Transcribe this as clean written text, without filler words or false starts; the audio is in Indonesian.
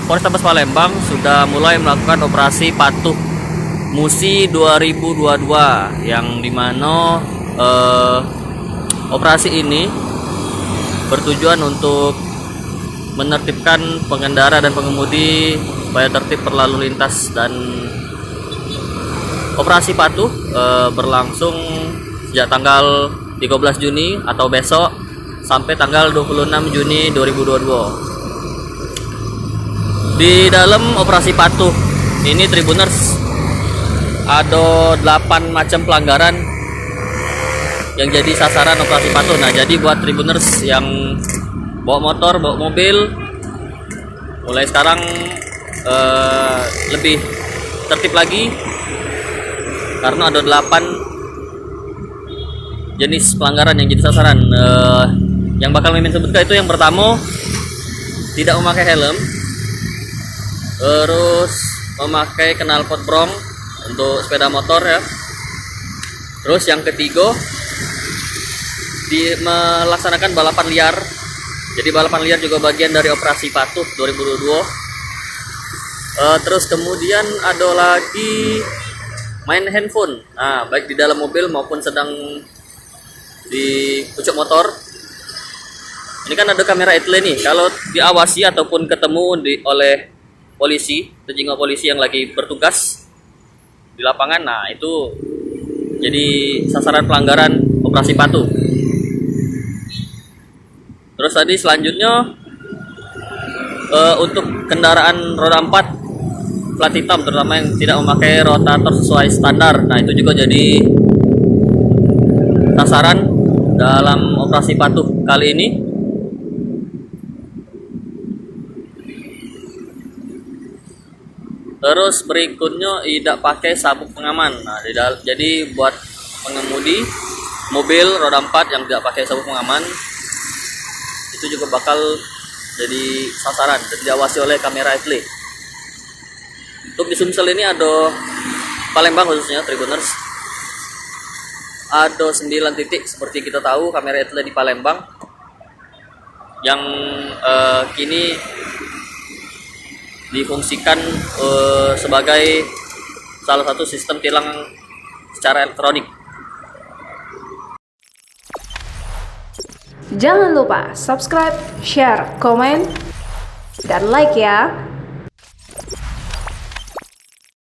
Polrestabes Palembang sudah mulai melakukan operasi patuh Musi 2022 yang dimana operasi ini bertujuan untuk menertibkan pengendara dan pengemudi supaya tertib berlalu lintas. Dan operasi patuh berlangsung sejak tanggal 13 Juni atau besok sampai tanggal 26 Juni 2022. Di dalam operasi patuh ini Tribuners ada 8 macam pelanggaran yang jadi sasaran operasi patuh. Nah, jadi buat Tribuners yang bawa motor, bawa mobil, mulai sekarang lebih tertib lagi karena ada 8 jenis pelanggaran yang jadi sasaran. Yang bakal Mimin sebutkan itu yang pertama, tidak memakai helm, terus memakai knalpot brong untuk sepeda motor ya. Terus yang ketiga, melaksanakan balapan liar. Jadi balapan liar juga bagian dari operasi patuh 2022. Terus kemudian ada lagi main handphone, baik di dalam mobil maupun sedang di pucuk motor. Ini kan ada kamera etle nih, kalau diawasi ataupun ketemu oleh polisi, sejumlah polisi yang lagi bertugas di lapangan, nah itu jadi sasaran pelanggaran operasi patuh. Terus tadi selanjutnya untuk kendaraan roda 4 plat hitam, terutama yang tidak memakai rotator sesuai standar, nah itu juga jadi sasaran dalam operasi patuh kali ini. Terus berikutnya tidak pakai sabuk pengaman. Nah, jadi buat pengemudi mobil roda 4 yang tidak pakai sabuk pengaman itu juga bakal jadi sasaran dan diawasi oleh kamera etle. Untuk di Sumsel ini ada Palembang khususnya Tribuners, ada 9 titik seperti kita tahu kamera etle di Palembang yang kini difungsikan sebagai salah satu sistem tilang secara elektronik. Jangan lupa subscribe, share, komen, dan like ya.